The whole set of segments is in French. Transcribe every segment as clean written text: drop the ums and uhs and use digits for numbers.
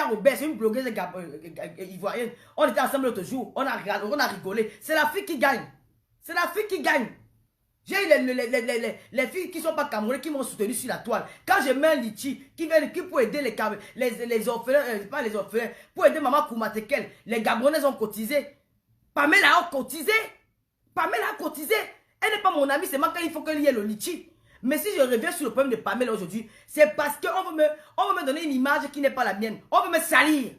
Yaya Robert, c'est une blogueuse ivoirienne. On était ensemble l'autre jour. On a rigolé. C'est la fille qui gagne. C'est la fille qui gagne. J'ai eu les filles qui ne sont pas camerounaises qui m'ont soutenu sur la toile. Quand je mets un litchi qui pour aider les orphelins, pas les orphelins, pour aider maman Koumatekel, les Gabonaises ont cotisé. Pamela a cotisé. Pamela a cotisé. Elle n'est pas mon amie, c'est moi quand il faut qu'elle y ait le litchi. Mais si je reviens sur le problème de Pamela aujourd'hui, c'est parce qu'on veut me donner une image qui n'est pas la mienne. On veut me salir.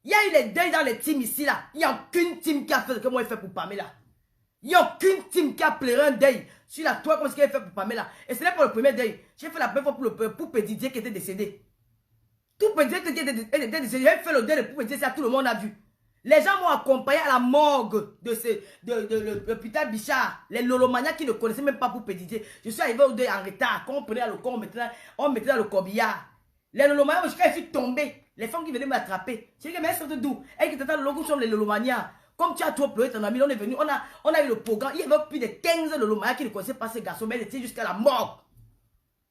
Il y a eu les deuils dans les teams ici, là. Il n'y a aucune team qui a fait ce que moi j'ai fait pour Pamela. Il n'y a aucune team qui a pleuré un deuil sur la toile comme ce qu'elle a fait pour Pamela. Et ce n'est pas le premier deuil. J'ai fait la première fois pour Pédidier qui était décédé. Tout Pédidier qui était décédé. J'ai fait le deuil de Pédidier, ça tout le monde a vu. Les gens m'ont accompagné à la morgue de l'hôpital Bichard. Les lolomanias qui ne connaissaient même pas pour Pédidier. Je suis arrivé au deuil en retard. Quand on prenait le corps, on mettait dans le corbillard. Les lolomanias, quand je suis tombé, les femmes qui venaient m'attraper. J'ai dit, mais elles sont de d'où? Elles qui étaient dans le logo sont les lolomanias. Comme tu as trop pleuré ton ami, on est venu, on a eu le programme. Il y avait plus de 15 lolomanias qui ne connaissaient pas ces garçons, mais ils étaient jusqu'à la mort.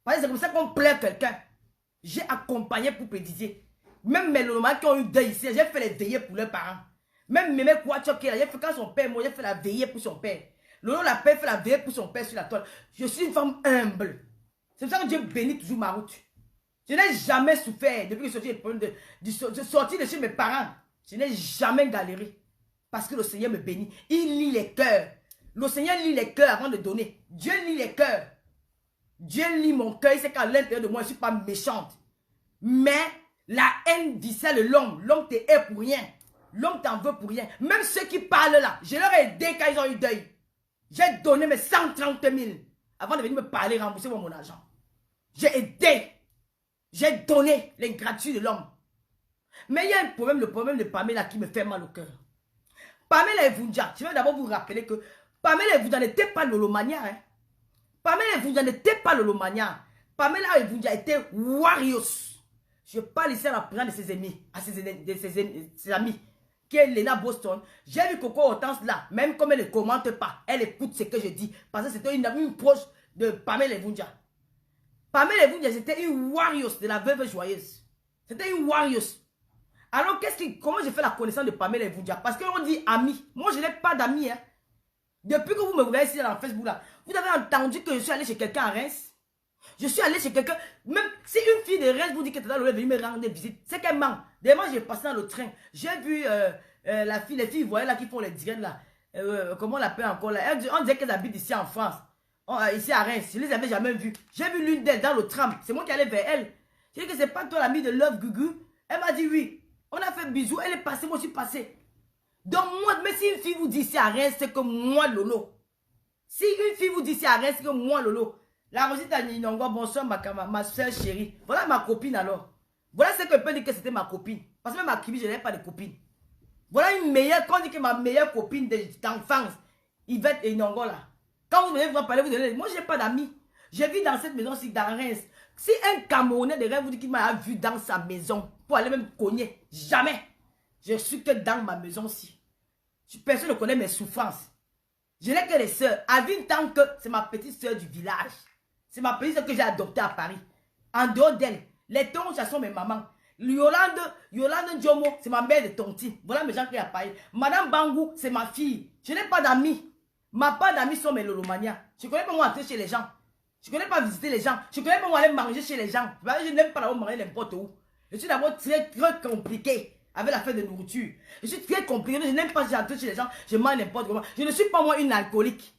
C'est comme ça qu'on pleure quelqu'un. J'ai accompagné pour Pédidier. Même mes lolomanias qui ont eu deuil ici, j'ai fait les veillées pour leurs parents. Même mes Kouachok, j'ai fait quand son père, moi j'ai fait la veillée pour son père. Lolo la paix fait la veillée pour son père sur la toile. Je suis une femme humble. C'est pour ça que Dieu bénit toujours ma route. Je n'ai jamais souffert depuis que je suis sorti de chez mes parents. Je n'ai jamais galéré. Parce que le Seigneur me bénit. Il lit les cœurs. Le Seigneur lit les cœurs avant de donner. Dieu lit les cœurs. Dieu lit mon cœur. Il sait qu'à l'intérieur de moi, je ne suis pas méchante. Mais la haine dissèle l'homme. L'homme te hait pour rien. L'homme t'en veut pour rien. Même ceux qui parlent là, je leur ai aidé quand ils ont eu deuil. J'ai donné mes 130 000 avant de venir me parler, rembourser mon argent. J'ai aidé. J'ai donné l'ingratuit de l'homme. Mais il y a un problème, le problème de Pamela qui me fait mal au cœur. Pamela Evundia, je vais d'abord vous rappeler que Pamela Evundia n'était pas lolomania. Hein? Pamela Evundia n'était pas lolomania. Pamela Evundia était warriors. Je parle ici à la présence de ses ennemis, ses amis, qui est Lena Boston. J'ai vu Coco Hortense là, même comme elle ne commente pas, elle écoute ce que je dis. Parce que c'était une amie proche de Pamela Evundia. Pamela Evundia, c'était une warriors de la veuve joyeuse. C'était une warriors. Alors, comment j'ai fait la connaissance de Pamela Evundia? Parce qu'on dit ami. Moi, je n'ai pas d'amis. Hein. Depuis que vous me voyez ici dans Facebook, là, vous avez entendu que je suis allé chez quelqu'un à Reims. Je suis allé chez quelqu'un. Même si une fille de Reims vous dit que tu es venue me rendre des visites, c'est qu'elle ment. D'ailleurs, j'ai passé dans le train. J'ai vu les filles, vous voyez là, qui font les dizaines là. Comment on l'appelle encore là? On disait qu'elles habitent ici en France. Ici à Reims. Je ne les avais jamais vues. J'ai vu l'une d'elles dans le tram. C'est moi qui allais vers elle. J'ai dit que c'est pas toi l'ami de Love Gugu. Elle m'a dit oui. On a fait bisous, elle est passée, moi je suis passé. Donc moi, mais si une fille vous dit ici à Reims, c'est que moi Lolo. Si une fille vous dit ici à Reims, c'est que moi Lolo. La Rosita Ninongo, bonsoir ma soeur chérie. Voilà ma copine alors. Voilà ce que je peux dire que c'était ma copine. Parce que même à Kibi, je n'ai pas de copine. Voilà une meilleure, quand on dit que ma meilleure copine d'enfance, Yvette et Ninongo là. Quand vous venez vous parler, vous donnez, moi je n'ai pas d'amis. Je vis dans cette maison-ci, dans Reims. Si un Camerounais de Reims vous dit qu'il m'a vu dans sa maison, pour aller même cogner, jamais. Je suis que dans ma maison-ci. Personne ne connaît mes souffrances. Je n'ai que les sœurs. Avine tant que c'est ma petite sœur du village. C'est ma petite sœur que j'ai adoptée à Paris. En dehors d'elle, les tonches, elles sont mes mamans. Yolande Djomo, c'est ma mère de Tonti. Voilà mes gens qui à Paris. Madame Bangou, c'est ma fille. Je n'ai pas d'amis. Ma part d'amis sont mes lolomanias. Je ne connais pas moi entrer chez les gens. Je ne connais pas visiter les gens. Je ne connais pas moi aller manger chez les gens. Je n'aime pas d'abord manger n'importe où. Je suis d'abord très compliqué avec l'affaire de nourriture. Je suis très compliqué. Je n'aime pas entrer chez les gens. Je mange n'importe comment. Je ne suis pas moi une alcoolique.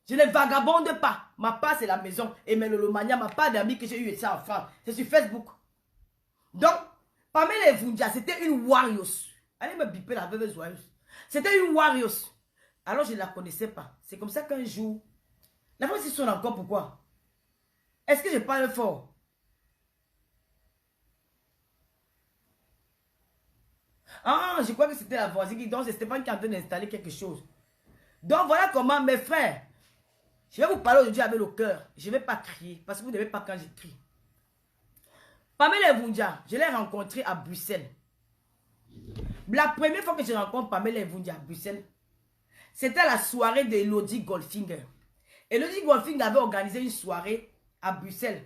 Je ne vagabonde pas. Ma part, c'est la maison. Et mes lolomania, ma part d'amis que j'ai eu ça en France. C'est sur Facebook. Donc, Pamela Evundia, c'était une warriors. Allez me biper la veuve joyeuse. C'était une warriors. Alors, je ne la connaissais pas. C'est comme ça qu'un jour, la voix s'y sonne encore. Pourquoi? Est-ce que je parle fort? Ah, je crois que c'était la voisine qui... Donc, c'est Stéphane qui est en train d'installer quelque chose. Donc, voilà comment, mes frères, je vais vous parler aujourd'hui avec le cœur. Je ne vais pas crier, parce que vous ne devez pas quand je crie. Pamela Evundia, je l'ai rencontrée à Bruxelles. La première fois que je rencontre Pamela Evundia à Bruxelles, c'était la soirée de Elodie Goldfinger. Elodie Goldfinger avait organisé une soirée à Bruxelles.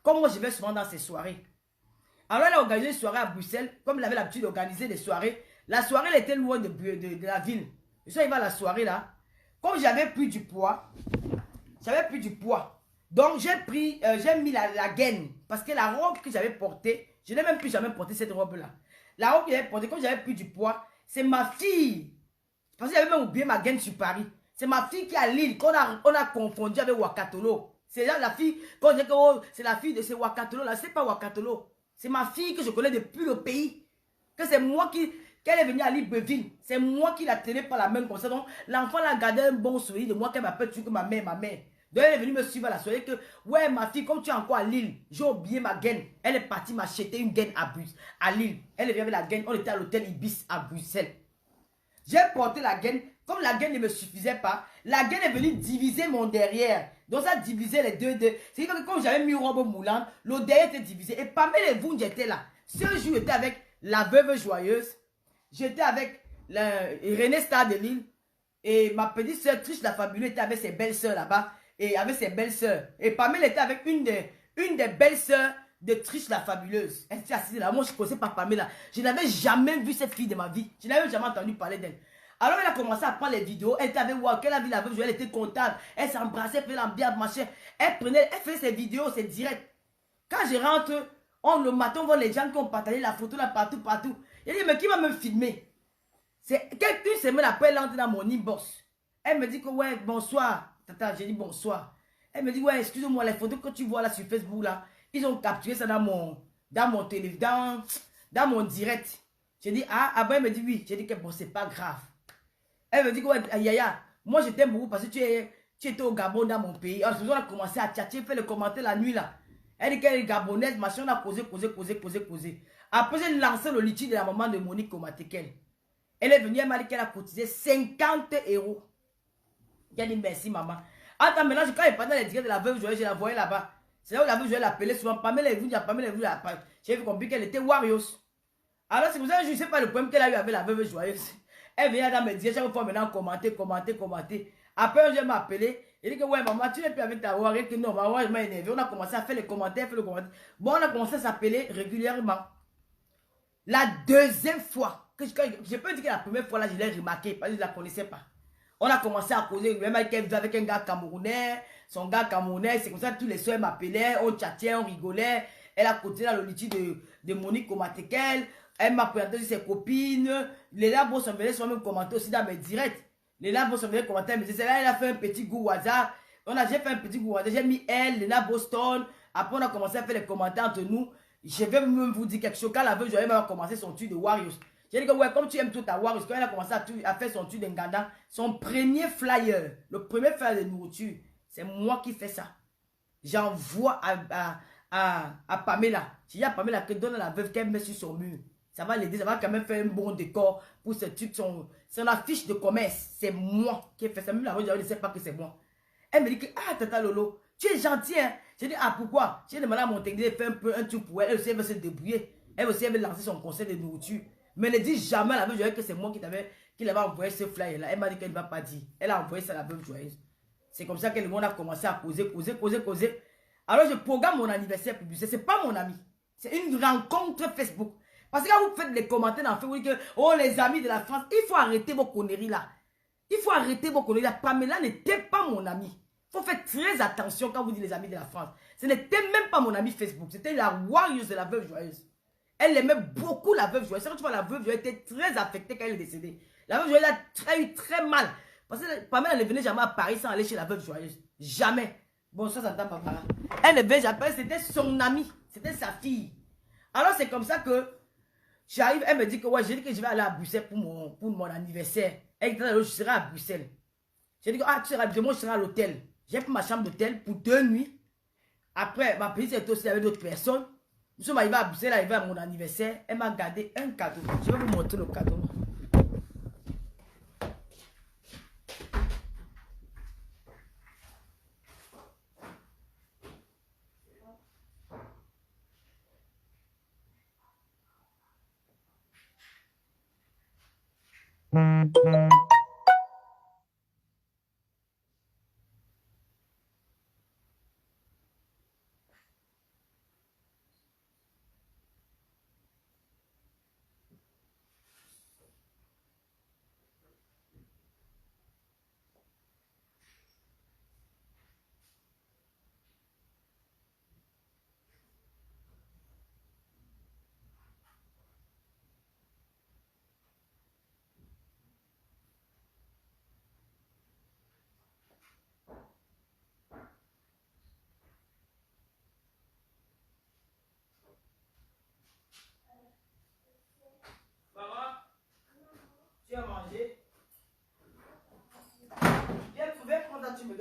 Comme moi, je vais souvent dans ces soirées. Alors, elle a organisé une soirée à Bruxelles, comme elle avait l'habitude d'organiser des soirées. La soirée, elle était loin de la ville. Je suis arrivé à la soirée là. Comme j'avais pris du poids, donc j'ai mis la gaine. Parce que la robe que j'avais portée, je n'ai même plus jamais porté cette robe-là. La robe que j'avais portée, comme j'avais pris du poids, c'est ma fille. Parce que j'avais même oublié ma gaine sur Paris. C'est ma fille qui est à Lille, on a confondu avec Wakatolo. C'est là la fille, quand je dis que oh, c'est la fille de ce Wakatolo là, c'est pas Wakatolo. C'est ma fille que je connais depuis le pays. Que c'est moi qu'elle est venue à Libreville. C'est moi qui la tenais par la main comme ça. Donc, l'enfant l'a gardé un bon souvenir de moi qu'elle m'appelle tu que ma mère. Donc, elle est venue me suivre à la soirée que, ouais, ma fille, comme tu es encore à Lille, j'ai oublié ma gaine. Elle est partie m'acheter une gaine à Lille. Elle est venue avec la gaine. On était à l'hôtel Ibis à Bruxelles. J'ai porté la gaine. Comme la gaine ne me suffisait pas, la gaine est venue diviser mon derrière. Donc ça divisait les deux. C'est que comme j'avais mis une robe moulante, le derrière était divisé. Et parmi les vous, j'étais là. Ce jour, j'étais avec la veuve joyeuse. J'étais avec René Star de Lille. Et ma petite soeur Triche la Fabuleuse était avec ses belles-sœurs là-bas. Et avec ses belles-sœurs. Et parmi elle était avec une des belles-sœurs de Triche la Fabuleuse. Elle était assise là. Moi, je ne connaissais pas Pamela. Je n'avais jamais vu cette fille de ma vie. Je n'avais jamais entendu parler d'elle. Alors, elle a commencé à prendre les vidéos. Elle était avec moi. Elle a vu la veuve, elle était contente. Elle s'embrassait, elle faisait l'ambiance, machin. Elle faisait ses vidéos, c'est direct. Quand je rentre, le matin, on voit les gens qui ont partagé la photo là partout. Il dit, mais qui va me filmer? C'est quelqu'un semaine après, elle entre dans mon inbox. Elle me dit que, ouais, bonsoir. Tata, j'ai dit bonsoir. Elle me dit, ouais, excuse-moi, les photos que tu vois là sur Facebook, là, ils ont capturé ça dans mon téléphone, dans mon direct. J'ai dit, ah, ben, elle me dit, oui. J'ai dit que, bon, c'est pas grave. Elle me dit, ouais, Yaya, moi, je t'aime beaucoup parce que tu étais au Gabon dans mon pays. Alors, on a commencé à tchatcher, fait le commentaire la nuit, là. Elle dit qu'elle est gabonaise, machin, on a causé. Après, j'ai lancé le litige de la maman de Monique Komatekel. Elle est venue, elle m'a dit qu'elle a cotisé 50 €. J'ai dit merci maman. Attends, maintenant, quand elle parlait les directs de la veuve joyeuse, je la voyais là-bas. C'est là où la veuve joyeuse l'appelait souvent. Pamela est venue, j'ai vu compris qu'elle était Warriors. Alors c'est pour ça que je ne sais pas le problème qu'elle a eu avec la veuve joyeuse. Elle vient dans mes directs, chaque fois maintenant commenter. Après, je m'a appelé. Il dit que ouais maman, tu n'es plus avec ta Warrior. Que non, maman, je m'ai énervé. On a commencé à faire les commentaires, Bon, on a commencé à s'appeler régulièrement. La deuxième fois, je peux dire que la première fois là, je l'ai remarqué parce que je ne la connaissais pas. On a commencé à causer, même avec un gars camerounais, son gars camerounais, c'est comme ça que tous les soirs m'appelaient, on chattait, on rigolait. Elle a cotisé dans le litige de Monique Komatekel. Elle m'a présenté ses copines. Les labos sont venus sur même commenter aussi dans mes directs. Les labos sont venus commenter, mais c'est là, elle a fait un petit goût WhatsApp. J'ai fait un petit goût WhatsApp, j'ai mis elle, Lena Boston. Après, on a commencé à faire les commentaires entre nous. Je vais même vous dire quelque chose. Quand la veuve Joyeuse a commencé son tuer de Warriors, j'ai dit que ouais, comme tu aimes tout ta Warriors, quand elle a commencé à faire son tuer d'Enganda, son premier flyer, le premier flyer de nourriture, c'est moi qui fais ça. J'envoie à Pamela. J'ai dit à Pamela que donne à la veuve qu'elle met sur son mur. Ça va l'aider, ça va quand même faire un bon décor pour ce truc. Son affiche de commerce, c'est moi qui ai fait ça. Même la veuve Joyeuse ne sait pas que c'est moi. Elle me dit que, ah, Tata Lolo, tu es gentil, hein. J'ai dit, ah, pourquoi? J'ai demandé à mon technicien de faire un truc pour elle. Elle aussi, elle veut se débrouiller. Elle aussi, elle veut lancer son conseil de nourriture. Mais elle ne dit jamais à la veuve joyeuse que c'est moi qui l'avais envoyé ce flyer-là. Elle m'a dit qu'elle ne va pas dire. Elle a envoyé ça à la veuve joyeuse. C'est comme ça que le monde a commencé à causer. Alors, je programme mon anniversaire publicitaire. Ce n'est pas mon ami. C'est une rencontre Facebook. Parce que quand vous faites les commentaires dans Facebook, vous dites que, oh, les amis de la France, il faut arrêter vos conneries là. Pamela n'était pas mon ami. Il faut faire très attention quand vous dites les amis de la France. Ce n'était même pas mon ami Facebook. C'était la Warriors de la veuve joyeuse. Elle aimait beaucoup la veuve joyeuse. Tu vois, la veuve joyeuse était très affectée quand elle est décédée. La veuve joyeuse a eu très mal. Parce que Pamela ne venait jamais à Paris sans aller chez la veuve joyeuse. Jamais. Bon, ça s'entend pas par là. Elle ne venait jamais. C'était son amie. C'était sa fille. Alors, c'est comme ça que j'arrive. Elle me dit que ouais, j'ai dit que je vais aller à Bruxelles pour mon anniversaire. Elle dit que je serai à Bruxelles. J'ai dit que ah, tu seras à Bruxelles, moi je serai à l'hôtel. J'ai pris ma chambre d'hôtel pour 2 nuits. Après, ma petite était aussi avec d'autres personnes. Nous sommes arrivés à Bruxelles, arrivés à mon anniversaire. Elle m'a gardé un cadeau. Je vais vous montrer le cadeau.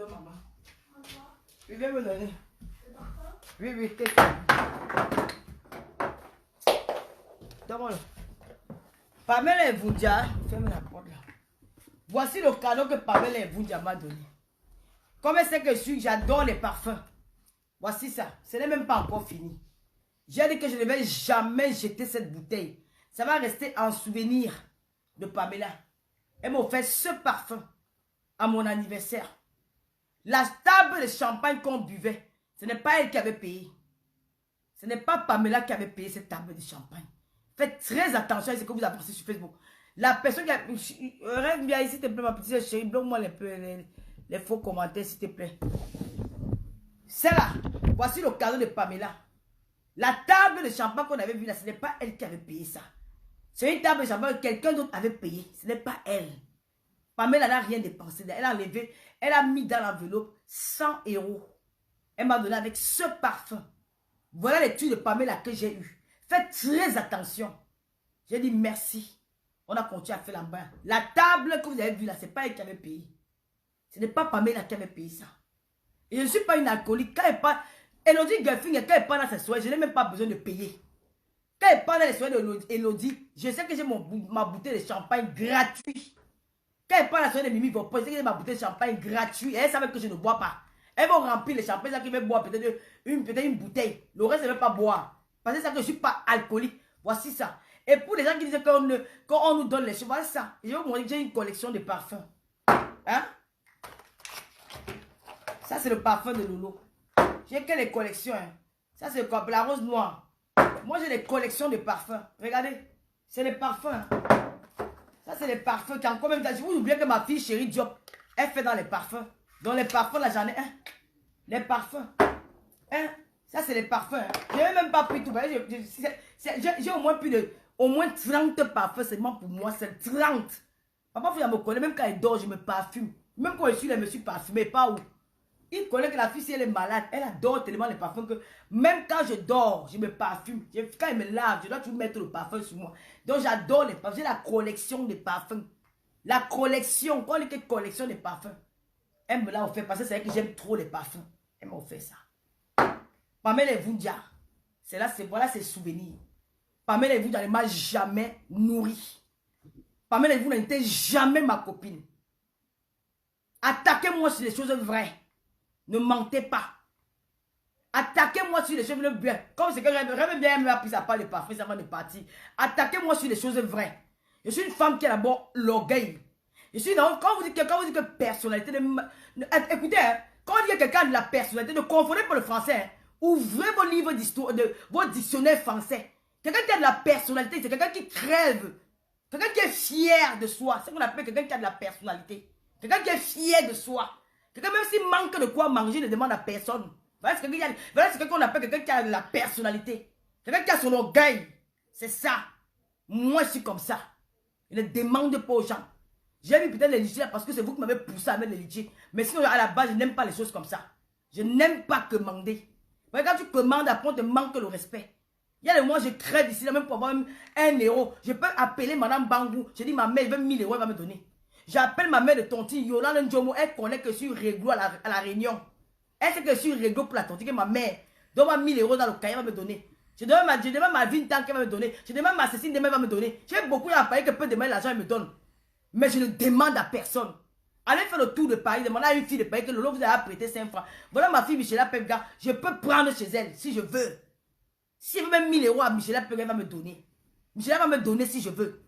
donne, maman. Il vient me donner. Oui, oui, qu'est-ce que c'est? Donne-moi. Pamela Evundia, ferme la porte là. Voici le cadeau que Pamela Evundia m'a donné. Comme elle sait que je suis, j'adore les parfums. Voici ça. Ce n'est même pas encore fini. J'ai dit que je ne vais jamais jeter cette bouteille. Ça va rester en souvenir de Pamela. Elle m'a offert ce parfum à mon anniversaire. La table de champagne qu'on buvait, ce n'est pas elle qui avait payé. Ce n'est pas Pamela qui avait payé cette table de champagne. Faites très attention à ce que vous avancez sur Facebook. La personne qui a... Rêve bien ici, s'il te plaît, ma petite chérie. Bloque-moi les faux commentaires, s'il te plaît. C'est là. Voici le cadeau de Pamela. La table de champagne qu'on avait vue là, ce n'est pas elle qui avait payé ça. C'est une table de champagne que quelqu'un d'autre avait payé. Ce n'est pas elle. Pamela n'a rien dépensé. Elle a enlevé, elle a mis dans l'enveloppe 100 €. Elle m'a donné avec ce parfum. Voilà les trucs de Pamela que j'ai eu. Faites très attention. J'ai dit merci. On a continué à faire la main. La table que vous avez vue là, ce n'est pas elle qui avait payé. Ce n'est pas Pamela qui avait payé ça. Et je ne suis pas une alcoolique. Quand elle parle, Elodie Guffin, quand elle parle dans ses soirées, je n'ai même pas besoin de payer. Quand elle parle dans les soirées d'Elodie, je sais que j'ai ma bouteille de champagne gratuite. Quand elle parle dans les soirées de Mimi, je sais que j'ai ma bouteille de champagne gratuite. Et elle savait que je ne bois pas. Elles vont remplir les champagnes, ça qui va boire peut-être une bouteille. Le reste, elle ne veut pas boire. Parce que c'est ça que je ne suis pas alcoolique. Voici ça. Et pour les gens qui disent qu'on nous donne les choses, voilà ça. Je vais vous montrer que j'ai une collection de parfums. Hein? Ça, c'est le parfum de Lolo. J'ai que les collections. Hein. Ça, c'est la rose noire. Moi, j'ai des collections de parfums. Regardez. C'est les parfums. Hein. Ça, c'est les parfums qui encore même... Vous oubliez que ma fille chérie Diop, elle fait dans les parfums. Dans les parfums, là, j'en ai un. Les parfums. Hein? Ça, c'est les parfums. Hein. Je n'ai même pas pris tout. J'ai au moins 30 parfums seulement pour moi. C'est 30. Papa, vous me connaissez. Même quand elle dort, je me parfume. Même quand je suis là, je me suis parfumé. Pas où. Il connaît que la fille, si elle est malade, elle adore tellement les parfums que même quand je dors, je me parfume. Quand elle me lave, je dois toujours mettre le parfum sur moi. Donc j'adore les parfums. J'ai la collection des parfums. La collection. Quand on dit que collection des parfums, elle me l'a offert parce que c'est vrai que j'aime trop les parfums. Elle m'a offert ça. Pamela Evundia. Voilà ses souvenirs. Pamela Evundia ne m'a jamais nourri. Pamela Evundia n'était jamais ma copine. Attaquez-moi sur les choses vraies. Ne mentez pas. Attaquez-moi sur les choses vraies. Comme c'est que j'aime bien, elle m'a pris sa part de parfum, ça va de partir. Attaquez-moi sur les choses vraies. Je suis une femme qui a d'abord l'orgueil. Quand vous dites que personnalité, écoutez, hein, quand on dit que quelqu'un a de la personnalité, ne confondez pas le français. Hein. Ouvrez vos livres d'histoire, vos dictionnaires français. Quelqu'un qui a de la personnalité, c'est quelqu'un qui crève. Quelqu'un qui est fier de soi. C'est ce qu'on appelle quelqu'un qui a de la personnalité. Quelqu'un qui est fier de soi. Quelqu'un, même s'il manque de quoi manger, ne demande à personne. Voilà ce qu'on appelle quelqu'un qui a de la personnalité. Quelqu'un qui a son orgueil. C'est ça. Moi, je suis comme ça. Je ne demande pas aux gens. J'ai mis peut-être les litiers parce que c'est vous qui m'avez poussé à mettre les litiers. Mais sinon, à la base, je n'aime pas les choses comme ça. Je n'aime pas commander. Quand tu commandes, après, on te manque le respect. Il y a des mois, je crève ici, là, même pour avoir 1 €. Je peux appeler Madame Bangou. Je dis, ma mère, elle veut 1000 €, elle va me donner. J'appelle ma mère de Tonti, Yolande Ndjomo, elle connaît que je suis réglo à la réunion. Elle sait que je suis réglo pour la Tonti, que ma mère, donne-moi 1000 € dans le cahier, elle va me donner. Je demande ma vie tant qu'elle va me donner. Je demande ma Cécile demain, elle va me donner. J'ai beaucoup à Paris que peut demander l'argent, elle me donne. Mais je ne demande à personne. Allez faire le tour de Paris, demandez à une fille de Paris que Lolo vous a prêté 5 francs. Voilà ma fille Michela Pepga, je peux prendre chez elle si je veux. Si elle veut même 1000 € à Michela Pepga, elle va me donner. Michela va me donner si je veux.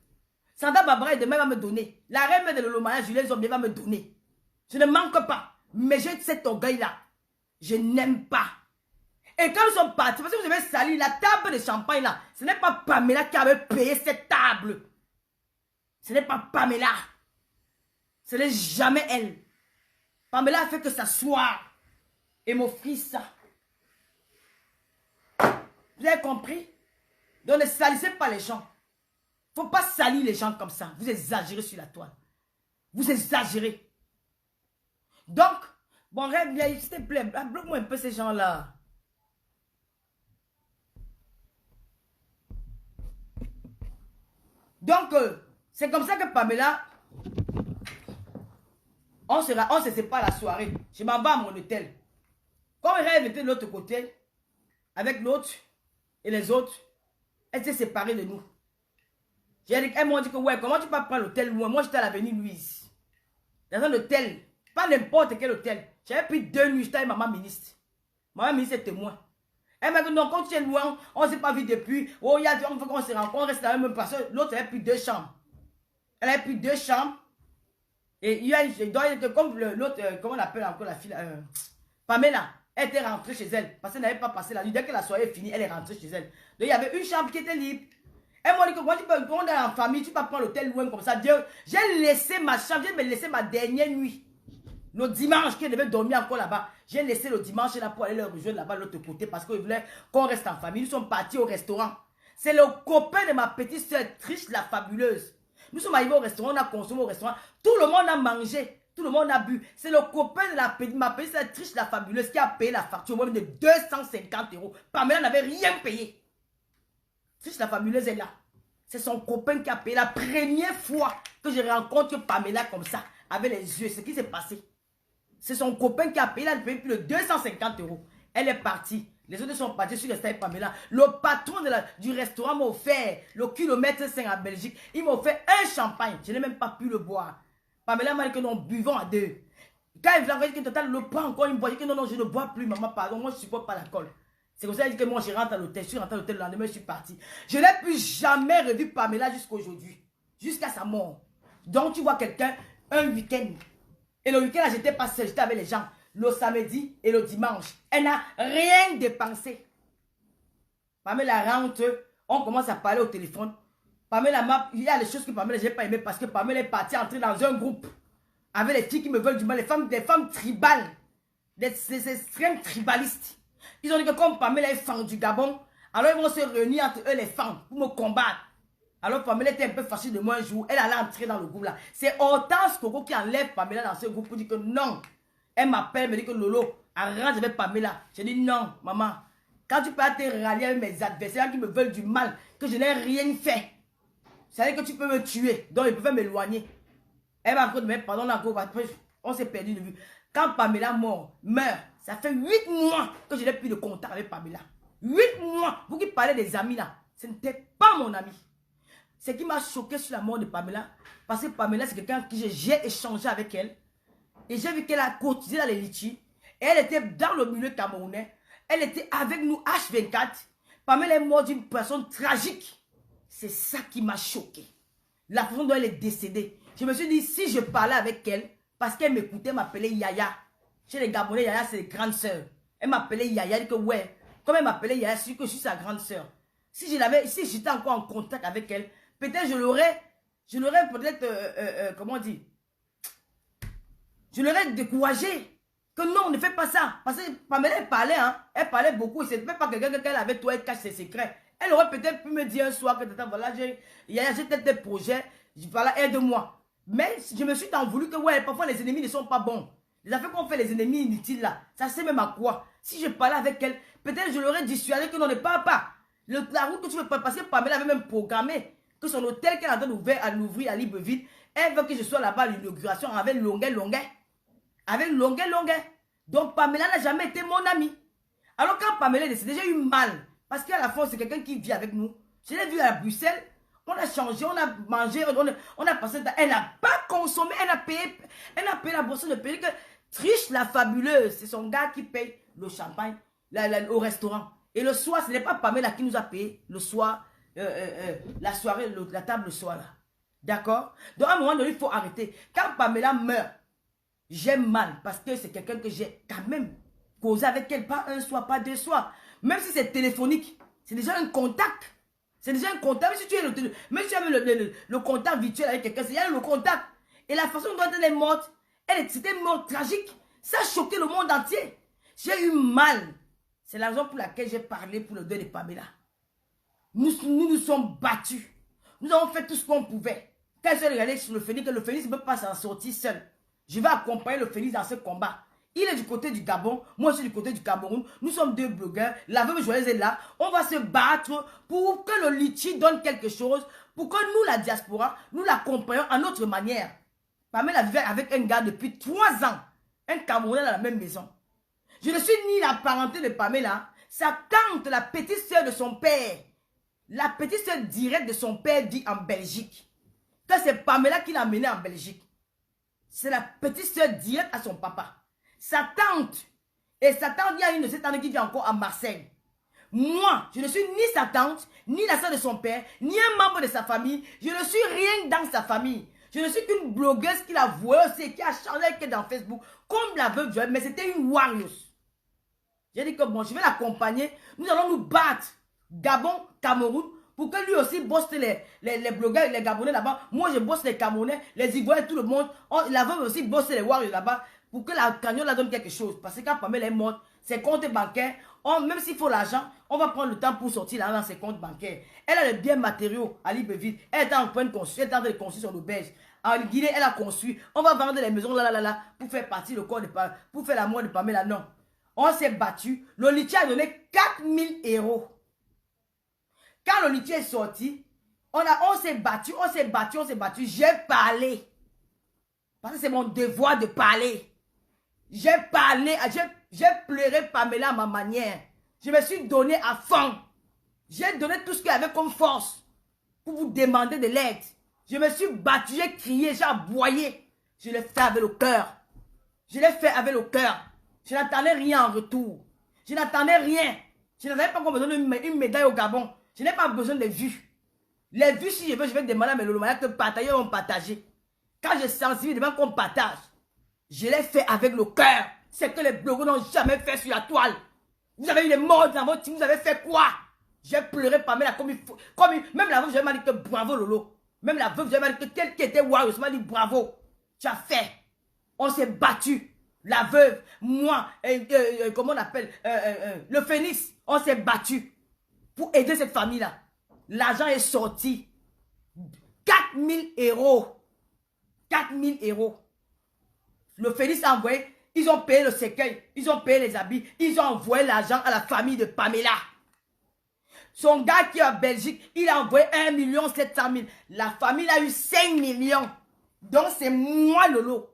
Sanda Barbara demain va me donner. La reine de Lolomaya, Julien Zombie va me donner. Je ne manque pas. Mais j'ai cet orgueil-là. Je n'aime pas. Et quand nous sommes partis, parce que vous avez sali la table de champagne là, ce n'est pas Pamela qui avait payé cette table. Ce n'est pas Pamela. Ce n'est jamais elle. Pamela a fait que s'asseoir et m'offrir ça. Vous avez compris? Donc ne salissez pas les gens. Il ne faut pas salir les gens comme ça. Vous exagérez sur la toile. Vous exagérez. Donc, bon, rêve, s'il te plaît, bloque-moi un peu ces gens-là. Donc, c'est comme ça que Pamela On se sépare la soirée. Je m'en vais à mon hôtel. Quand elle était de l'autre côté, avec l'autre et les autres, elle s'est séparée de nous. Elles m'ont dit que ouais, comment tu peux prendre l'hôtel loin? Moi, j'étais à l'avenue Louise. Dans un hôtel. Pas n'importe quel hôtel. J'avais pris 2 nuits, j'étais avec maman ministre. Maman ministre est témoin. Elle m'a dit non, quand tu es loin, on ne s'est pas vu depuis. Oh, il y a on veut qu'on se rencontre, on reste dans la même parce que l'autre avait pris 2 chambres. Elle avait pris 2 chambres. Et il y a comme l'autre, comment on appelle encore la fille, Pamela, elle était rentrée chez elle. Parce qu'elle n'avait pas passé la nuit. Dès que la soirée est finie, elle est rentrée chez elle. Donc il y avait une chambre qui était libre. Elle m'a dit que moi, on est en famille, tu peux prendre l'hôtel loin comme ça. J'ai laissé ma chambre, j'ai laissé ma dernière nuit. Le dimanche, qui devait dormir encore là-bas. J'ai laissé le dimanche là pour aller le rejoindre là-bas de l'autre côté parce qu'ils voulaient qu'on reste en famille. Nous sommes partis au restaurant. C'est le copain de ma petite soeur, Triche la fabuleuse. Nous sommes arrivés au restaurant, on a consommé au restaurant. Tout le monde a mangé, tout le monde a bu. C'est le copain de ma petite soeur, Triche la fabuleuse, qui a payé la facture au moins de 250 €. Pamela n'avait rien payé. Triche la fabuleuse est là. C'est son copain qui a payé. La première fois que je rencontre Pamela comme ça, avec les yeux, ce qui s'est passé. C'est son copain qui a payé, elle a payé plus de 250 €. Elle est partie. Les autres sont partis sur le stade Pamela. Le patron du restaurant m'a offert le kilomètre 5 en Belgique. Il m'a offert un champagne. Je n'ai même pas pu le boire. Pamela m'a dit que nous buvons à 2. Quand il a dit que total le prend encore une boîte, il dit que non, je ne bois plus, maman, pardon, moi je ne supporte pas l'alcool. C'est comme ça qu'il dit que moi je rentre à l'hôtel. Je suis rentré à l'hôtel le lendemain, je suis parti. Je n'ai plus jamais revu Pamela jusqu'à aujourd'hui. Jusqu'à sa mort. Donc tu vois quelqu'un un week-end. Et le week-end, j'étais pas seule, j'étais avec les gens. Le samedi et le dimanche. Elle n'a rien dépensé. Pamela rentre, on commence à parler au téléphone. Pamela, il y a des choses que Pamela, je n'ai pas aimé parce que Pamela est partie entrer dans un groupe avec les filles qui me veulent du mal, des femmes tribales, des extrêmes tribalistes. Ils ont dit que comme Pamela est femme du Gabon, alors ils vont se réunir entre eux les femmes pour me combattre. Alors Pamela était un peu fâchée de moi un jour. Elle allait entrer dans le groupe là. C'est Hortense Coco qui enlève Pamela dans ce groupe pour dire que non. Elle m'appelle, me dit que Lolo, arrange avec Pamela. Je dis non, maman. Quand tu peux te rallier avec mes adversaires qui me veulent du mal, que je n'ai rien fait, ça veut dire que tu peux me tuer. Donc ils peuvent m'éloigner. Elle m'a encore dit, pardon, on s'est perdu de vue. Quand Pamela meurt, ça fait 8 mois que je n'ai plus de contact avec Pamela. 8 mois. Vous qui parlez des amis là, ce n'était pas mon ami. Ce qui m'a choqué sur la mort de Pamela, parce que Pamela, c'est quelqu'un que j'ai échangé avec elle. Et j'ai vu qu'elle a cotisé dans les litchis. Et elle était dans le milieu camerounais. Elle était avec nous H24. Pamela est morte d'une personne tragique. C'est ça qui m'a choqué. La façon dont elle est décédée. Je me suis dit, si je parlais avec elle, parce qu'elle m'écoutait, elle m'appelait Yaya. Chez les Gabonais, Yaya, c'est les grandes sœurs. Elle m'appelait Yaya, elle dit que ouais. Comme elle m'appelait Yaya, c'est que je suis sa grande sœur. Si j'étais encore en contact avec elle, peut-être je l'aurais peut-être, comment on dit, je l'aurais découragé. Que non, on ne fait pas ça. Parce que Pamela, elle parlait beaucoup. Et ce n'est pas quelqu'un qu'elle avait, toi, elle cache ses secrets. Elle aurait peut-être pu me dire un soir que voilà, j'ai peut-être des projets, voilà, aide-moi. Mais je me suis tant voulu que, ouais, parfois les ennemis ne sont pas bons. Les affaires qu'on fait, les ennemis inutiles là, ça sert même à quoi? Si je parlais avec elle, peut-être je l'aurais dissuadé que non, ne parle pas. La route que tu veux pas passer, Pamela avait même programmé que son hôtel qu'elle a ouvert à l'ouvrir à Libreville, elle veut que je sois là-bas à l'inauguration avec Longuet. Avec Longuet. Donc Pamela n'a jamais été mon amie. Alors quand Pamela est décédée, j'ai eu mal. Parce qu'à la fin, c'est quelqu'un qui vit avec nous. Je l'ai vue à Bruxelles. On a changé, on a mangé, on a passé. Elle n'a pas consommé, elle a payé la boisson de payer que Triche la fabuleuse. C'est son gars qui paye le champagne au restaurant. Et le soir, ce n'est pas Pamela qui nous a payé le soir, la soirée, la table le soir là. D'accord? Donc à un moment donné, il faut arrêter. Quand Pamela meurt, j'ai mal parce que c'est quelqu'un que j'ai quand même causé avec elle, pas un soir, pas 2 soirs. Même si c'est téléphonique, c'est déjà un contact. C'est déjà un contact. Même si tu as le contact virtuel avec quelqu'un, c'est le contact. Et la façon dont elle est morte, c'était une mort tragique. Ça a choqué le monde entier. J'ai eu mal. C'est la raison pour laquelle j'ai parlé pour le deuil de Pamela. Nous sommes battus. Nous avons fait tout ce qu'on pouvait. Quand elle s'est regardée sur le Phénix, le Phénix ne peut pas s'en sortir seul. Je vais accompagner le Phénix dans ce combat. Il est du côté du Gabon, moi je suis du côté du Cameroun. Nous sommes 2 blogueurs. La veuve joyeuse est là. On va se battre pour que le litchi donne quelque chose. Pour que nous, la diaspora, nous l'accompagnions à notre manière. Pamela vivait avec un gars depuis 3 ans. Un Camerounais dans la même maison. Je ne suis ni la parenté de Pamela. Sa tante, la petite soeur de son père. La petite soeur directe de son père vit en Belgique. C'est Pamela qui l'a amenée en Belgique. C'est la petite soeur directe à son papa. Sa tante. Et sa tante, il y a une de ses tantes qui vit encore à Marseille. Moi, je ne suis ni sa tante, ni la soeur de son père, ni un membre de sa famille. Je ne suis rien dans sa famille. Je ne suis qu'une blogueuse qui l'a vouée aussi, qui a changé qu'elle dans Facebook, comme la veuve Joël, mais c'était une warrior. J'ai dit que bon, je vais l'accompagner. Nous allons nous battre. Gabon, Cameroun, pour que lui aussi bosse les blogueurs, les Gabonais là-bas. Moi, je bosse les Camerounais, les Ivoiriens, tout le monde. La veuve aussi bosse les warriors là-bas, pour que la cagnotte la donne quelque chose. Parce que quand Pamela est morte, ses comptes bancaires, même s'il faut l'argent, on va prendre le temps pour sortir l'argent dans ses comptes bancaires. Elle a les biens matériaux à Libreville. Elle est en train de construire, elle est en train de construire son auberge. En Guinée, elle a construit. On va vendre les maisons là, pour faire partie le corps de Pamela, pour faire la mort de Pamela. Non. On s'est battu. Lolitier a donné 4000 €. Quand Lolitier est sorti, on s'est battu. J'ai parlé. Parce que c'est mon devoir de parler. J'ai parlé, j'ai pleuré Pamela à ma manière. Je me suis donné à fond. J'ai donné tout ce qu'il y avait comme force pour vous demander de l'aide. Je me suis battu, j'ai crié, j'ai aboyé. Je l'ai fait avec le cœur. Je l'ai fait avec le cœur. Je n'attendais rien en retour. Je n'attendais rien. Je n'avais pas encore besoin d'une médaille au Gabon. Je n'ai pas besoin de vues. Les vues, si je veux, je vais demander à mes lolomayas que partager, on partager. Quand je sensibilise devant qu'on partage, je l'ai fait avec le cœur. C'est que les blogueurs n'ont jamais fait sur la toile. Vous avez eu des morts dans votre team, vous avez fait quoi? J'ai pleuré Pamela comme il faut. Même la veuve, je m'a dit que bravo Lolo. Même la veuve, je m'a dit que tel qui était Warriors, je m'a dit bravo. Tu as fait. On s'est battu. La veuve, moi, comment on appelle, le Phénix, on s'est battu pour aider cette famille-là. L'argent est sorti. 4000 €. 4000 €. Le Phénix a envoyé, ils ont payé le cercueil, ils ont payé les habits, ils ont envoyé l'argent à la famille de Pamela. Son gars qui est en Belgique, il a envoyé 1 700 000. La famille a eu 5 millions. Donc c'est moi Lolo.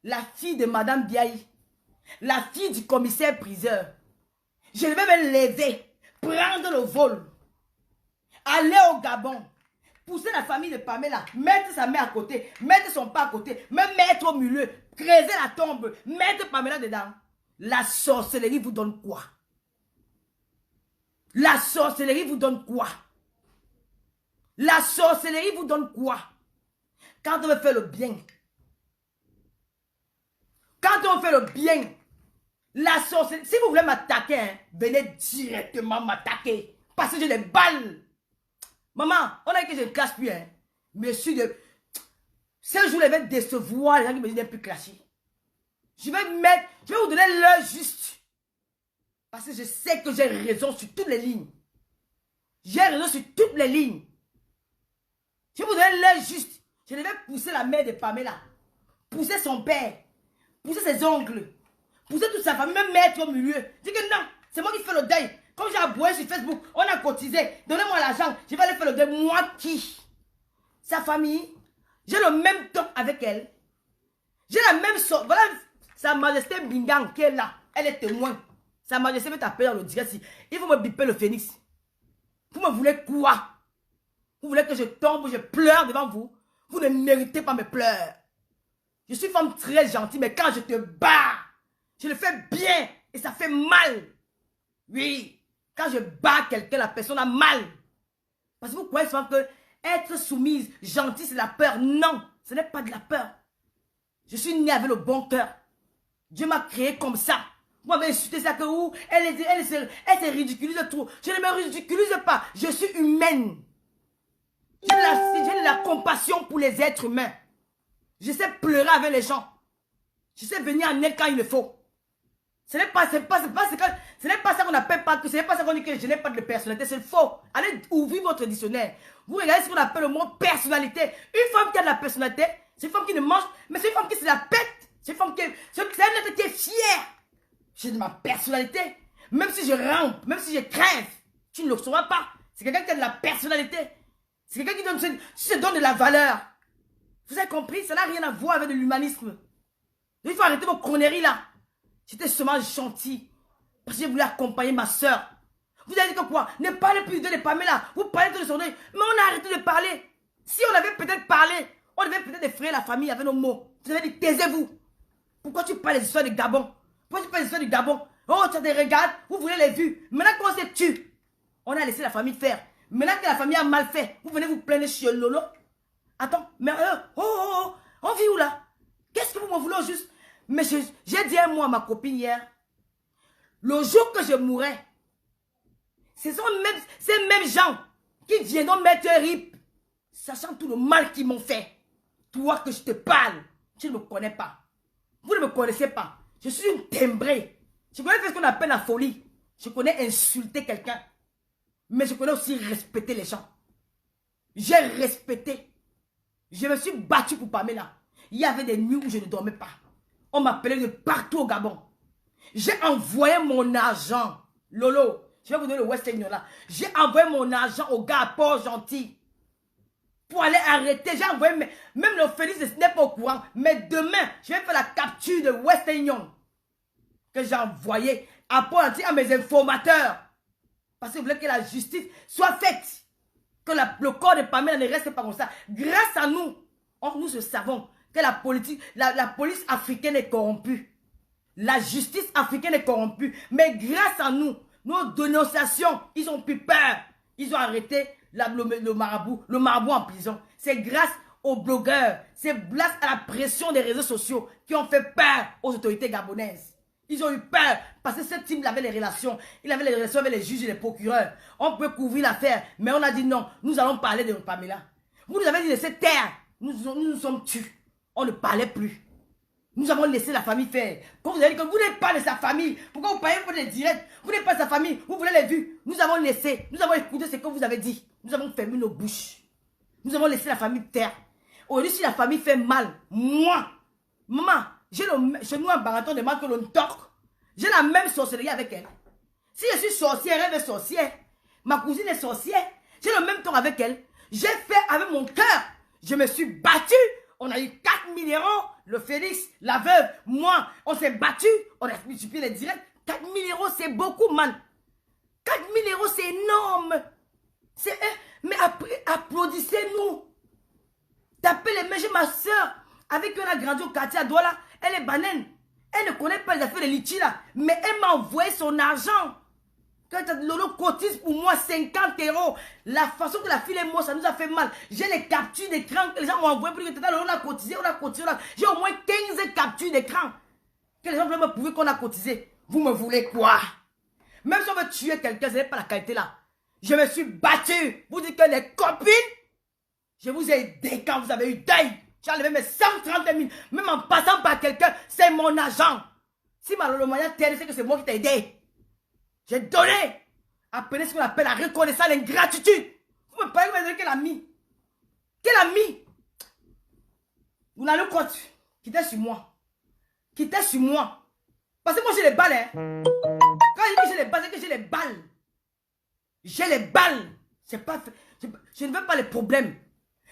La fille de Madame Biaï. La fille du commissaire priseur. Je vais me lever, prendre le vol, aller au Gabon, pousser la famille de Pamela, mettre sa mère à côté, mettre son père à côté, me mettre au milieu, creuser la tombe, mettre Pamela dedans. La sorcellerie vous donne quoi? La sorcellerie vous donne quoi? La sorcellerie vous donne quoi? Quand on veut faire le bien, quand on fait le bien, la sorcellerie, si vous voulez m'attaquer, hein, venez directement m'attaquer. Parce que j'ai des balles. Maman, on a dit que je ne classe plus. Hein. Monsieur de... Ce jour, je vais décevoir les gens qui me disent plus clasher. Je vais vous donner l'heure juste. Parce que je sais que j'ai raison sur toutes les lignes. J'ai raison sur toutes les lignes. Je vais vous donner l'heure juste. Je devais pousser la mère de Pamela. Pousser son père. Pousser ses oncles. Pousser toute sa famille. Même mettre au milieu. Dis que non, c'est moi qui fais le deuil. Comme j'ai aboué sur Facebook, on a cotisé. Donnez-moi l'argent. Je vais aller faire le deuil. Moi qui? Sa famille. J'ai le même temps avec elle. J'ai la même sorte. Voilà sa majesté Bingang qui est là. Elle est témoin. Sa majesté veut t'appeler dans le direct. Il faut me biper le phénix. Vous me voulez quoi? Vous voulez que je tombe, je pleure devant vous? Vous ne méritez pas mes pleurs. Je suis femme très gentille, mais quand je te bats, je le fais bien et ça fait mal. Oui, quand je bats quelqu'un, la personne a mal. Parce que vous croyez souvent que être soumise, gentille, c'est la peur. Non, ce n'est pas de la peur. Je suis née avec le bon cœur. Dieu m'a créé comme ça. Vous m'avez insulté ça que où elle se ridiculise trop. Je ne me ridiculise pas. Je suis humaine. J'ai de la compassion pour les êtres humains. Je sais pleurer avec les gens. Je sais venir en aide quand il le faut. Ce n'est pas ça qu'on appelle pas, ce n'est pas ça qu'on dit que je n'ai pas de personnalité. C'est faux. Allez ouvrir votre dictionnaire. Vous regardez ce qu'on appelle le mot personnalité. Une femme qui a de la personnalité, c'est une femme qui ne mange, mais c'est une femme qui se la pète. C'est une femme qui est fière. J'ai de ma personnalité. Même si je rampe, même si je crève, tu ne le sauras pas. C'est quelqu'un qui a de la personnalité. C'est quelqu'un qui se donne de la valeur. Vous avez compris? Ça n'a rien à voir avec de l'humanisme. Il faut arrêter vos conneries là. J'étais seulement gentil. Parce que j'ai voulu accompagner ma soeur. Vous avez dit que quoi? Ne parlez plus de Pamela. Vous parlez de son deuil. Mais on a arrêté de parler. Si on avait peut-être parlé, on devait peut-être effrayer la famille avec nos mots. Vous avez dit, taisez-vous. Pourquoi tu parles des histoires de Gabon? Pourquoi tu parles des histoires du Gabon? Oh, tu as des regards, vous voulez les vues. Maintenant qu'on se tue, on a laissé la famille faire. Maintenant que la famille a mal fait, vous venez vous plaindre chez Lolo. Attends, mais on vit où là? Qu'est-ce que vous m'en voulez au juste? Mais j'ai dit un mot à ma copine hier. Le jour que je mourrai, ce sont ces mêmes gens qui viendront mettre un rip, sachant tout le mal qu'ils m'ont fait. Toi que je te parle, tu ne me connais pas. Vous ne me connaissez pas. Je suis une timbrée. Je connais ce qu'on appelle la folie. Je connais insulter quelqu'un. Mais je connais aussi respecter les gens. J'ai respecté. Je me suis battu pour Pamela. Il y avait des nuits où je ne dormais pas. On m'appelait de partout au Gabon. J'ai envoyé mon argent. Lolo, je vais vous donner le West Union là. J'ai envoyé mon argent au gars à Port-Gentil. Pour aller arrêter. J'ai envoyé, même le Félix n'est pas au courant. Mais demain, je vais faire la capture de West Union. Que j'ai envoyé à Port-Gentil à mes informateurs. Parce que je voulais que la justice soit faite. Que le corps de Pamela ne reste pas comme ça. Grâce à nous, nous savons que la police africaine est corrompue. La justice africaine est corrompue. Mais grâce à nous, nos dénonciations, ils ont plus peur. Ils ont arrêté le marabout en prison. C'est grâce aux blogueurs. C'est grâce à la pression des réseaux sociaux qui ont fait peur aux autorités gabonaises. Ils ont eu peur parce que ce type avait les relations. Il avait les relations avec les juges et les procureurs. On peut couvrir l'affaire, mais on a dit non. Nous allons parler de Pamela. Vous nous avez dit de cette terre. Nous sommes tus. On ne parlait plus. Nous avons laissé la famille faire. Quand vous avez dit que vous n'êtes pas de sa famille, pourquoi vous parlez pour des directs? Vous n'êtes pas de sa famille, vous voulez les vues. Nous avons laissé, nous avons écouté ce que vous avez dit. Nous avons fermé nos bouches. Nous avons laissé la famille taire. Aujourd'hui, si la famille fait mal, moi, maman, j'ai chez nous un baraton de mal que l'on toque. J'ai la même sorcellerie avec elle. Si je suis sorcière, elle est sorcière. Ma cousine est sorcière. J'ai le même temps avec elle. J'ai fait avec mon cœur. Je me suis battue. On a eu 4 000 €. Le Félix, la veuve, moi, on s'est battu. On a multiplié les directs. 4 000 €, c'est beaucoup, man. 4 000 €, c'est énorme. Mais applaudissez-nous. Tapez les mains. J'ai ma soeur avec qui on a grandi au quartier à Douala. Elle est banane. Elle ne connaît pas les affaires de litchi là. Mais elle m'a envoyé son argent. Quand Lolo cotise pour moi 50 €. La façon que la fille est morte, ça nous a fait mal. J'ai les captures d'écran que les gens m'ont envoyé pour dire que on a cotisé, on a cotisé. J'ai au moins 15 captures d'écran. Que les gens veulent me prouver qu'on a cotisé. Vous me voulez quoi? Même si on veut tuer quelqu'un, ce n'est pas la qualité là. Je me suis battu. Vous dites que les copines, je vous ai aidé quand vous avez eu deuil. J'ai enlevé mes 130 000. Même en passant par quelqu'un, c'est mon argent. Si le moyen t'aide, c'est que c'est moi qui t'ai aidé. J'ai donné. Appelez ce qu'on appelle la reconnaissance, l'ingratitude. Vous me parlez, vous me dites quel ami? Quel ami? Vous n'allez pas compte. Quittez sur moi. Quittez sur moi. Parce que moi j'ai les balles. Hein. Quand je dis que j'ai les balles, c'est que j'ai les balles. J'ai les balles. Pas, je ne veux pas les problèmes.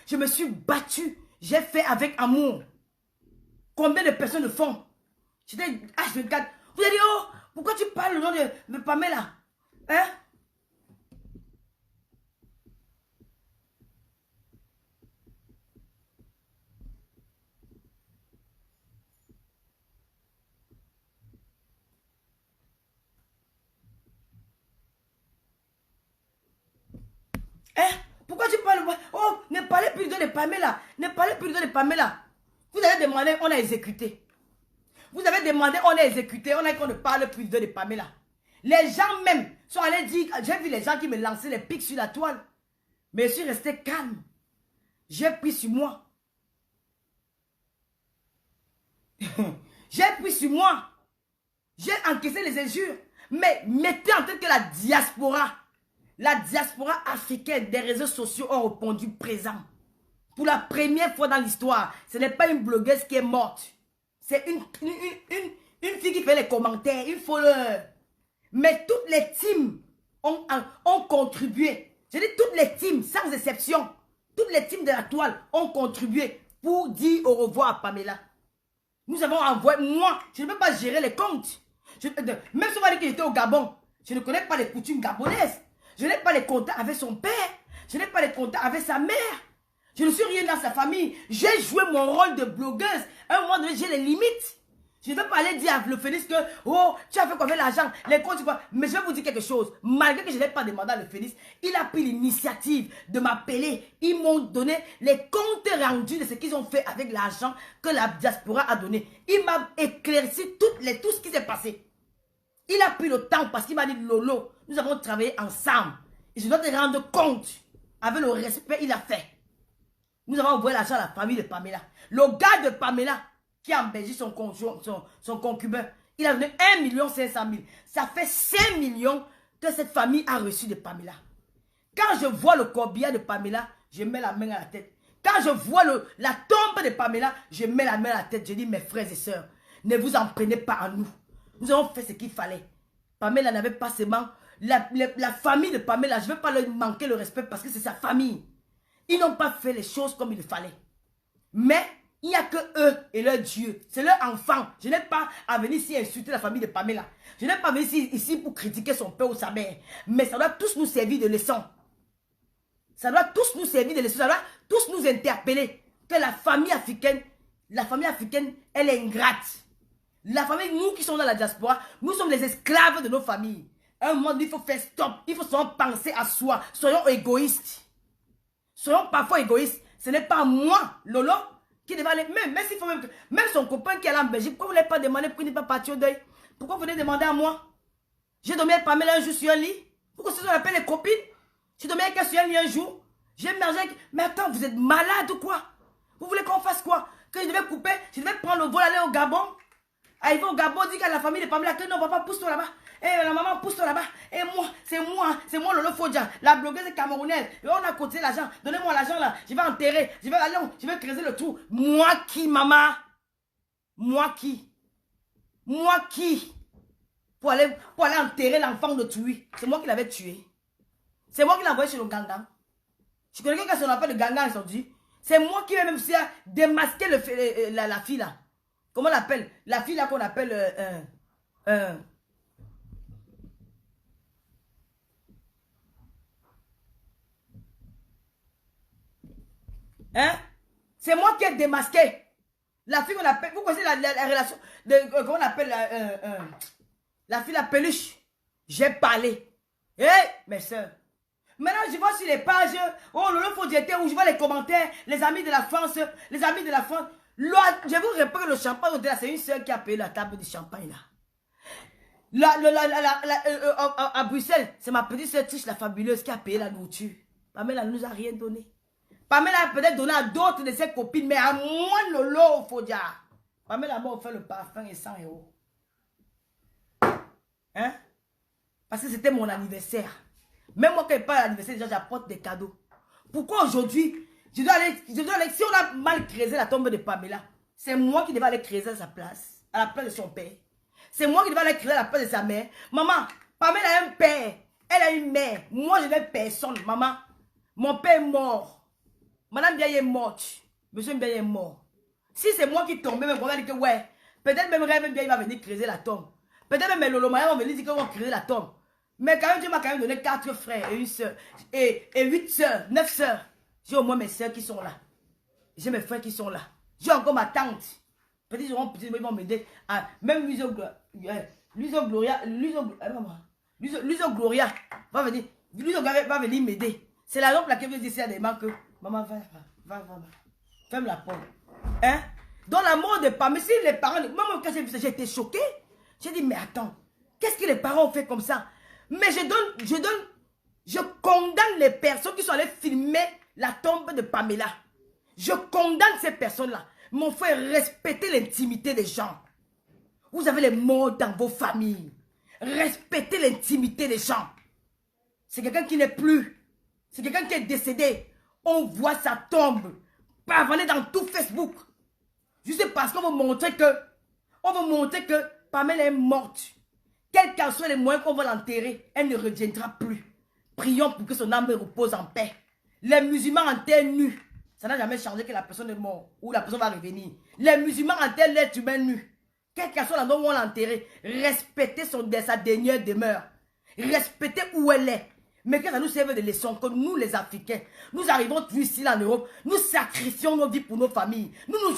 Je me suis battu. J'ai fait avec amour. Combien de personnes le font? J'étais H24. Vous avez dit, oh, pourquoi tu parles le nom de Pamela? Hein? Hein? Pourquoi tu parles? Oh, ne parlez plus de Pamela. Ne parlez plus de Pamela. Vous avez demandé, on a exécuté. Vous avez demandé, on a exécuté. On a dit qu'on ne parle plus de Pamela. Les gens même sont allés dire, j'ai vu les gens qui me lançaient les pics sur la toile. Mais je suis resté calme. J'ai pris sur moi. J'ai pris sur moi. J'ai encaissé les injures. Mais mettez en tête que la diaspora africaine des réseaux sociaux ont répondu présent. Pour la première fois dans l'histoire, ce n'est pas une blogueuse qui est morte. C'est une fille qui fait les commentaires, une follower. Mais toutes les teams ont contribué. Je dis toutes les teams, sans exception. Toutes les teams de la toile ont contribué pour dire au revoir à Pamela. Nous avons envoyé, moi, je ne peux pas gérer les comptes. Même si on va dire qu'il était au Gabon, je ne connais pas les coutumes gabonaises. Je n'ai pas les contacts avec son père. Je n'ai pas les contacts avec sa mère. Je ne suis rien dans sa famille. J'ai joué mon rôle de blogueuse. À un moment donné, j'ai les limites. Je ne vais pas aller dire à le Phénix que, oh, tu as fait quoi avec l'argent, les comptes, quoi. Mais je vais vous dire quelque chose. Malgré que je n'ai pas demandé à le Phénix, il a pris l'initiative de m'appeler. Ils m'ont donné les comptes rendus de ce qu'ils ont fait avec l'argent que la diaspora a donné. Il m'a éclairci tout ce qui s'est passé. Il a pris le temps parce qu'il m'a dit, Lolo, nous avons travaillé ensemble. Et je dois te rendre compte. Avec le respect, il a fait. Nous avons envoyé l'argent à la famille de Pamela. Le gars de Pamela, qui a embelli son concubin, il a donné 1 500 000. Ça fait 5 millions que cette famille a reçu de Pamela. Quand je vois le corbillard de Pamela, je mets la main à la tête. Quand je vois la tombe de Pamela, je mets la main à la tête. Je dis, mes frères et sœurs, ne vous en prenez pas à nous. Nous avons fait ce qu'il fallait. Pamela n'avait pas seulement... La famille de Pamela, je ne veux pas leur manquer le respect parce que c'est sa famille. Ils n'ont pas fait les choses comme il fallait. Mais il n'y a que eux et leur Dieu. C'est leur enfant. Je n'ai pas à venir ici insulter la famille de Pamela. Je n'ai pas venu ici pour critiquer son père ou sa mère. Mais ça doit tous nous servir de leçon. Ça doit tous nous servir de leçon. Ça doit tous nous interpeller. Que la famille africaine, elle est ingrate. La famille, nous qui sommes dans la diaspora, nous sommes les esclaves de nos familles. À un moment donné, il faut faire stop. Il faut seulement penser à soi. Soyons égoïstes. Soyons parfois égoïstes. Ce n'est pas moi, Lolo, qui devait aller. Même son copain qui est là en Belgique, pourquoi vous ne l'avez pas demandé pour qu'il n'est pas parti au deuil? Pourquoi vous venez demander à moi? J'ai dormi avec Pamela un jour sur un lit. Pourquoi c'est ce qu'on appelle les copines? J'ai dormi avec elle sur un lit un jour. J'ai mangé avec... Mais attends, vous êtes malade ou quoi? Vous voulez qu'on fasse quoi? Que je devais couper? Je devais prendre le vol, aller au Gabon? Arriver au Gabon, dire à la famille de Pamela que non, papa, pousse-toi là-bas. Et la maman, pousse-toi là-bas. Et moi, c'est moi, Lolo Fodja, la blogueuse camerounaise. Et on a cotisé l'argent. Donnez-moi l'argent là. Je vais enterrer. Je vais creuser le trou. Moi qui, maman? Moi qui? Moi qui? Pour aller enterrer l'enfant de Tui. C'est moi qui l'avais tué. C'est moi qui l'ai envoyé chez le Gangan. Je connais quelqu'un qui s'appelle le Gangan aujourd'hui. C'est moi qui vais même démasquer la fille là. Comment on l'appelle? La fille là qu'on appelle... Hein? C'est moi qui ai démasqué. La fille qu'on appelle... Vous connaissez la relation de... Comment on appelle la fille la peluche. J'ai parlé. Mes soeurs. Maintenant, je vois sur les pages... Oh, Lolo Fodjete, où je vois les commentaires. Les amis de la France. Les amis de la France. Je vous répète que le champagne, c'est une soeur qui a payé la table du champagne là. À Bruxelles, c'est ma petite soeur Tiche la fabuleuse qui a payé la nourriture. Pamela ne nous a rien donné. Pamela a peut-être donné à d'autres de ses copines, mais à moi, Lolo Fodja. Pamela m'a offert le parfum et 100 €. Hein? Parce que c'était mon anniversaire. Même moi, quand je parle d'anniversaire, déjà, j'apporte des cadeaux. Pourquoi aujourd'hui, je dois aller, si on a mal creusé la tombe de Pamela, c'est moi qui devais aller creuser à sa place, à la place de son père. C'est moi qui devais aller creuser à la place de sa mère. Maman, Pamela a un père, elle a une mère. Moi, je n'ai personne, maman. Mon père est mort. Madame Biaye est morte. Monsieur Biaye est mort. Si c'est moi qui tombe, même on va dire que ouais, peut-être même Rêve Biaye va venir creuser la tombe. Peut-être même Lolo Maya va venir dire qu'on va creuser la tombe. Mais quand même, Dieu m'a quand même donné 4 frères et une soeur. Et 8 soeurs, 9 soeurs. J'ai au moins mes soeurs qui sont là. J'ai mes frères qui sont là. J'ai encore ma tante. Peut-être qu'ils vont m'aider. Même Luiso Gloria va venir. Luiso va venir m'aider. C'est la raison pour laquelle je dis à des gens que maman, va. Ferme la porte. Hein? Dans la mort de Pamela, si les parents. Moi, quand j'ai vu ça, j'ai été choquée. J'ai dit, mais attends, qu'est-ce que les parents ont fait comme ça? Mais je condamne les personnes qui sont allées filmer la tombe de Pamela. Je condamne ces personnes-là. Mon frère, respectez l'intimité des gens. Vous avez les morts dans vos familles. Respectez l'intimité des gens. C'est quelqu'un qui n'est plus. C'est quelqu'un qui est décédé. On voit sa tombe pavaner dans tout Facebook. Juste parce qu'on veut montrer que Pamela est morte. Quels qu'en soient les moyens qu'on va l'enterrer, elle ne reviendra plus. Prions pour que son âme repose en paix. Les musulmans enterrent nus. Ça n'a jamais changé que la personne est morte ou la personne va revenir. Les musulmans enterrent l'être humain nu. Quel que soit l'endroit où on l'a enterré, respectez sa dernière demeure. Respectez où elle est. Mais que ça nous serve de leçon, que nous les Africains, nous arrivons ici là en Europe, nous sacrifions nos vies pour nos familles. Nous nous